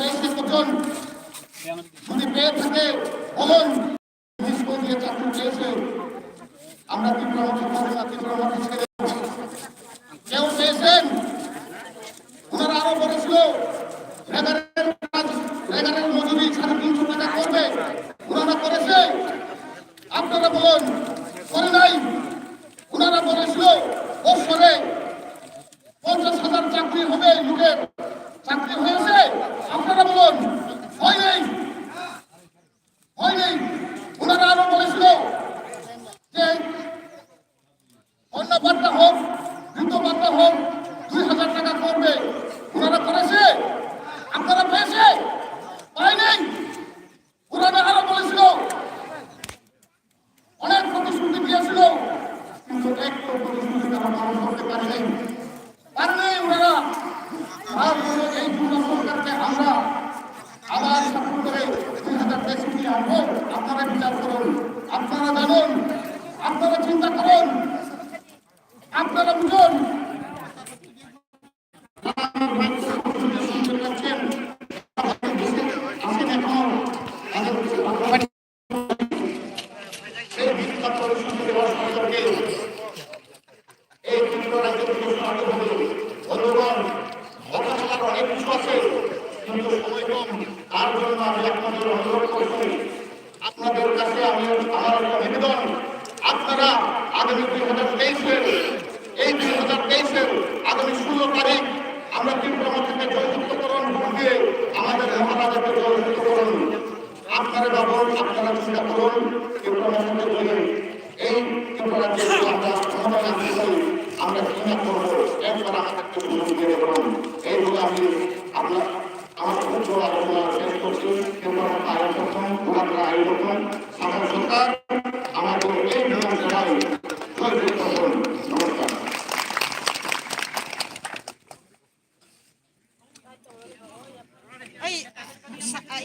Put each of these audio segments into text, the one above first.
পেয়েছে কজন? যদি পেয়ে থাকে বলুন, দিয়ে চাকরি পেয়েছে। আমরা ত্রিপুরামুখী পাবো না, ত্রিপুরামুখী ছেড়ে কেউ পেয়েছেন? ওনারা আরো বলেছিল রেগারের মজুরি 350 টাকা করবে, ওনারা করেছে? আপনারা বলুন, করে নাই? ওনারা বলেছিল বছরে 50,000 চাকরি হবে, যুগের চাকরি হয়েছে? আপনারা বলুন, হয় নেই? হয় নেই? ওনারা আরো বলেছিল যে অন্য বার্তা হোক, দ্রুত বার্তা হোক, 2,000 টাকা করবে, ওনারা করেছে? আপনারা পেয়েছে? পাই নেই? ওনারা আরো বলেছিল, অনেক প্রতিশ্রুতি দিয়েছিল, কিন্তু একটু প্রতিশ্রুতি তারা পালন করতে পারে নাই। পারে নাই ওনারা। তারপরে এই দুটো সরকারকে আমরা আবার সাপোর্ট করে 2063 আনবো। আপনারা বিচার করুন, আপনারা জানুন, আপনারা চিন্তা করুন, আপনারা বুঝুন। আপনাদের কাছে আমি আমার নিবেদন, আপনারা আগামী 2023-এর আগামী 16 তারিখ আমরা ত্রিপুরামুখীকে জয়যুক্তকরণ দিয়ে আমাদের মহারাজাকে জয়যুক্তকরণ। আপনারা ভাবুন, আপনারা চিন্তা করুন, ত্রিপুরামুখীকে বলে এই ত্রিপুরাকে আমরা ক্ষমতা আনতে চাই, আমরা চিন্তা করবো, একবার আমাদেরকে সুযোগ দিয়ে করুন। এই বলে আমি আপনার আমার খুব বড় আলোচনা শেষ করছি। ত্রিপুরামুখী আয়োজন আমরা আয়োজন আমার সরকার আমাদের এই বিধানসভায় জয়যুক্ত করুন। নমস্কার।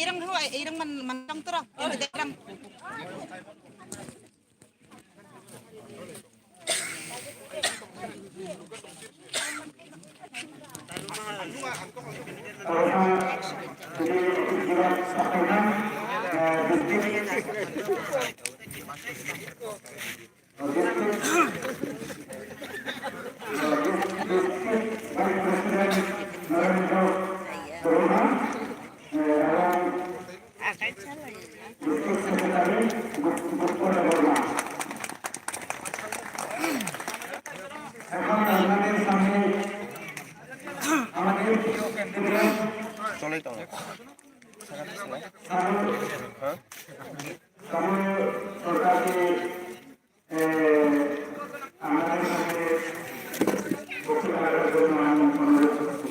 Irang dulu, irang man turang, irang. চলেই তো সরকারকে আমাদের সাথে বক্তব্য রাখার জন্য আমি অনুরোধ করছি।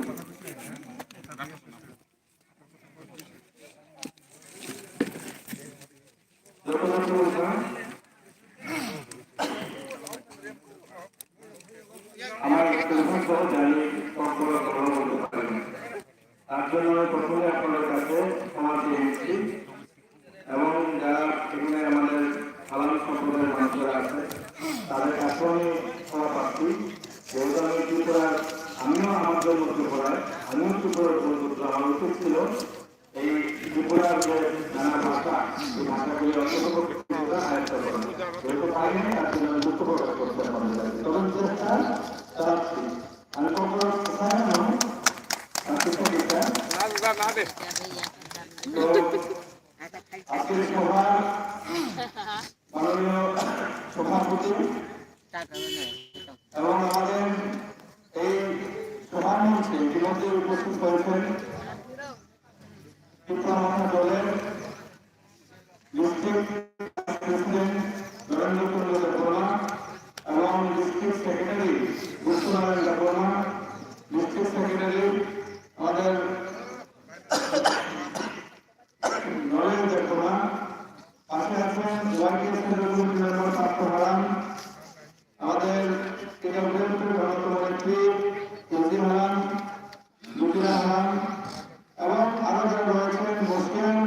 আমার টেলিফোন সহ জানি কখনো বলতে পারেন, তার জন্য প্রথমে আপনাদের কাছে ক্ষমা চেয়ে নিচ্ছি। এবং যারা এখানে আমাদের আলামী সম্প্রদায়ের মানুষরা আছে তাদের কাছেও আমি ক্ষমা পাচ্ছি। যেহেতু আমি ত্রিপুরার, আমিও আমাদের মধ্যে পড়ায়, আমিও ত্রিপুরার বন্ধুত্ব, আমার উচিত ছিল এই ত্রিপুরার যে নানা ভাষা, এই ভাষাগুলি অন্তর্ভুক্ত আয়ত্ত করা। যেহেতু পাইনি তার জন্য আমি দুঃখ প্রকাশ করতে আপনাদের কাছে। তখন চেষ্টা চালাচ্ছি, আমি কখনো কোথায় নয় আজকের সভা মাননীয় সভাপতি এবং আমাদের এই সভার মঞ্চে ইতিমধ্যে উপস্থিত হয়েছেন ত্রিপুরামুখী দলের ডিস্ট্রিক্ট প্রেসিডেন্ট নরেন্দ্র কুমার দেববর্মা এবং district secretary Bishwanarayan Debbarma, district secretary আমাদের নরেন দেববর্মা, পাশে আছেন মেম্বার পার্থহারাম, আমাদের গণতন্ত্র নেত্রী তুলসী হারাম, জুটিরা হারাম এবং আরো যারা রয়েছেন মুসলিম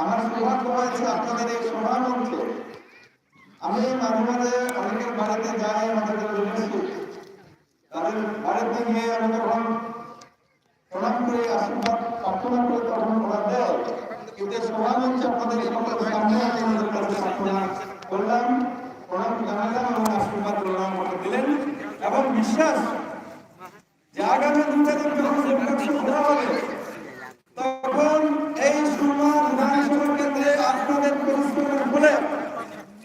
আমার সৌভাগ্য হয়েছে আপনাদের এই সভামঞ্চে আমি মাঝে মাঝে অনেকের বাড়িতে যাই, আমাদের জন্মেছি, তাদের বাড়িতে গিয়ে আমি তখন প্রণাম করে আশীর্বাদ প্রার্থনা করে তখন ওরা দেয়। কিন্তু সভামঞ্চে আপনাদের সকলের সামনে আমি আমাদের কাছে প্রার্থনা করলাম, প্রণাম জানালাম এবং আশীর্বাদ প্রণাম করে দিলেন এবং বিশ্বাস যে আগামী দিনে যখন নির্বাচন দেওয়া হবে তখন এই সুরমা বিধানসভা কেন্দ্রে আপনাদের পরিশ্রমের ফলে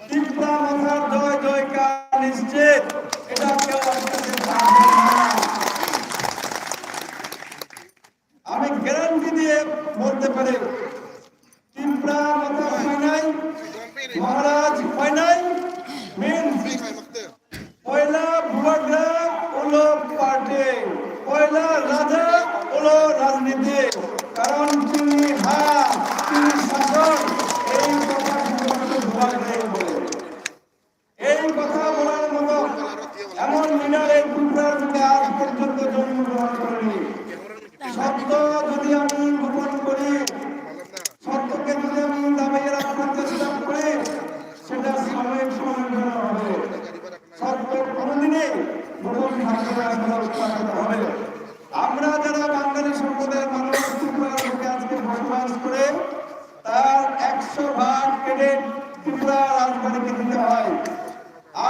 ত্রিপুরা মাথার জয় জয়কার নিশ্চিত, এটা কেউ আপনাদের পারবে না। আমি গ্যারান্টি দিয়ে বলতে পারি ত্রিপুরা মাথা হয় নাই, মহারাজ হয় নাই, পয়লা ভুয়াগ্রা হলো পার্টি, পয়লা রাজা হলো রাজনীতি, কারণ তিনি তিনি শাসক, এই কথা ভুয়াগ্রাই বলে। এই কথা বলার মতো এমন লিডার এই ত্রিপুরার বুকে আজ পর্যন্ত জন্মগ্রহণ করেনি। সত্য যদি আমি গোপন করি, সত্যকে যদি আমি দাবিয়ে রাখার চেষ্টা করি, সেটা সাময়িক সময়ের জন্য হবে। সত্য কোনদিনই গোপন থাকবে না, উৎপাদিত হবে। আমরা যারা বাঙালি সম্প্রদায়ের মানুষ ত্রিপুরার বুকে আজকে বসবাস করে তার 100% ক্রেডিট ত্রিপুরা রাজবাড়িকে দিতে হয়।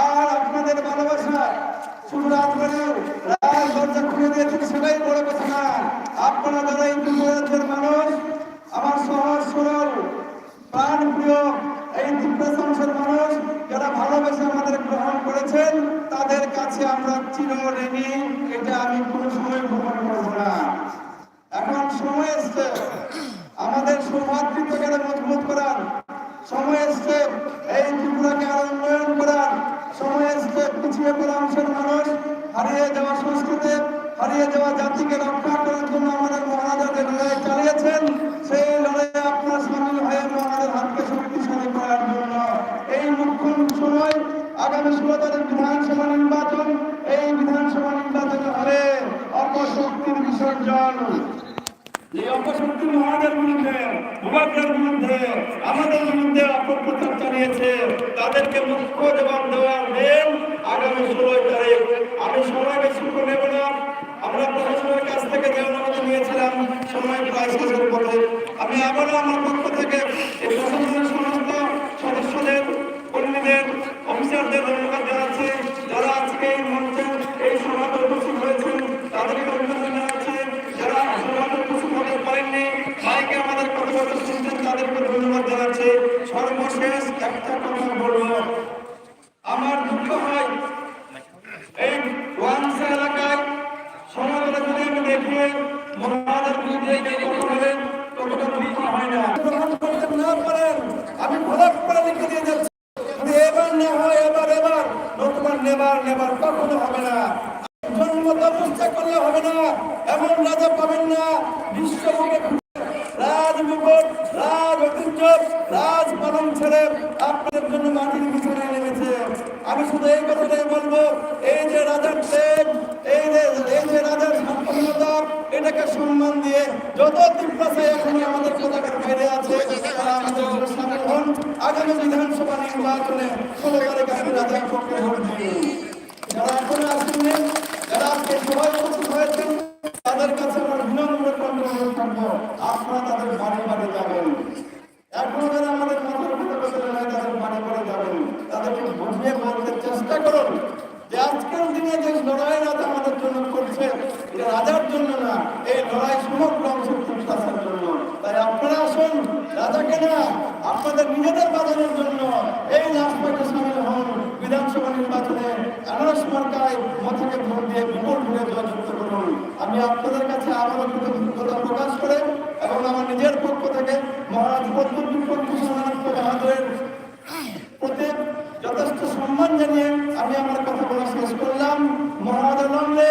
আর আপনাদের ভালোবাসা শুধু রাজবাড়ির রাজ দরজা খুলে দিয়েছেন সেটাই বড় কথা না। আপনারা যারা এই ত্রিপুরার মানুষ, আমার সহজ সরল প্রাণ প্রিয় এই ত্রিপুরা সংসদ মানুষ যারা ভালোবেসে আমাদের গ্রহণ করেছেন, তাদের কাছে আমরা চিরঋণী, এটা আমি কোনো সময় গ্রহণ করব না। এখন সময় এসছে আমাদের সৌভাতৃত্বকে মজবুত করার, সময় এসছে এই ত্রিপুরাকে আরো উন্নয়ন করার, সময় এসছে পিছিয়ে পড়া অংশের মানুষ, হারিয়ে যাওয়া সংস্কৃতি, হারিয়ে যাওয়া জাতিকে রক্ষা করার জন্য আমাদের মহারাজাদের লড়াই চালিয়েছেন। সেই লড়াইয়ে আপনার সামিল হয়ে আমাদের হাতকে শক্তিশালী করার জন্য এই মুখ্য সময় আগামী 16 তারিখ বিধানসভা নির্বাচন, এই বিধানসভা নির্বাচন হবে অপশক্তির বিসর্জন। এই অপশক্তি মহাদের বিরুদ্ধে, ভূভাগ্যের বিরুদ্ধে, আমাদের বিরুদ্ধে অপপ্রচার চালিয়েছে, তাদেরকে মুখ্য জবাব দেওয়ার দিন আগামী 16 তারিখ। আমি সময় বেশি করে নেব না। আমরা প্রশাসনের কাছ থেকে যে অনুমতি নিয়েছিলাম সময় প্রায় শেষের পথে, আমি আবারও আমার পক্ষ থেকে এই প্রশাসনের সমস্ত সদস্যদের, কর্মীদের, অফিসারদের ধন্যবাদ জানাচ্ছি। যারা আজকে এই মঞ্চে এই সভাতে উপস্থিত হয়েছেন তাদেরকে অভিনন্দন জানাচ্ছি। যারা সভাতে উপস্থিত হতে পারেননি, মাইকে আমাদের কথা শুনছেন, তাদেরকে ধন্যবাদ জানাচ্ছি। সর্বশেষ একটা কথা বলবো, আমার দুঃখ হয় এই ওয়াংশা এলাকায় সমাজে যদি আমি দেখি মহারাজার বিরুদ্ধে কথা বলেন, ততটা দুঃখ হয় না। গ্রহণ করতে না পারেন, আমি ভোট করে লিখে দিয়ে যাচ্ছি, যদি এবার না হয় এবার নতুবা নেবার কখনো হবে না। জন্মত চেষ্টা করলে হবে না, এমন রাজা পাবেন না বিশ্বভূমে রাজ মুকুট, রাজ ঐতিহ্য, রাজ পালন ছেড়ে আপনাদের জন্য মাটির পিছনে নেমেছে। আমি শুধু এই কথাটাই বলবো, এই যে রাজার তেজ, এই যে রাজার সম্পন্নতা, এটাকে সম্মান দিয়ে যত ত্রিপুরা এখন আমাদের পতাকার বাইরে আছে তারা আমাদের সামিল হন। আগামী বিধানসভা নির্বাচনে 16 তারিখ আমি রাজার পক্ষে ভোট দিন। যারা এখনো আসেননি, যারা আজকে সবাই উপস্থিত হয়েছেন, তাদের কাছে আমার বিনম্র অনুরোধ করবো, আপনারা তাদের বাড়ি বাড়ি যাবেন। এখনো যারা আমাদের মাথার উপরে বসে রয়েছে তাদের বাড়ি বাড়ি যাবেন, তাদেরকে বুঝিয়ে বলতে চেষ্টা করুন যে আজকের দিনে যে লড়াই রাজা আমাদের জন্য করছে, এটা রাজার জন্য না, এই লড়াই সমগ্র অংশের প্রত্যাশার জন্য। তাই আপনারা আসুন, রাজাকে না, আপনাদের নিজেদের বাজানোর জন্য এই রাজপথে সামিল হন। বিধানসভা নির্বাচনে আনারস মার্কায় মাথাকে ভোট দিয়ে বিপুল ভোটে জয়যুক্ত করুন। আমি আপনাদের কাছে আবারও কৃতজ্ঞতা প্রকাশ করে এবং আমার নিজের পক্ষ থেকে মহারাজ বাহাদুরের প্রতি যথেষ্ট সম্মান জানিয়ে আমি আমার কথা বলা শেষ করলাম। মহারাজ লড়লে,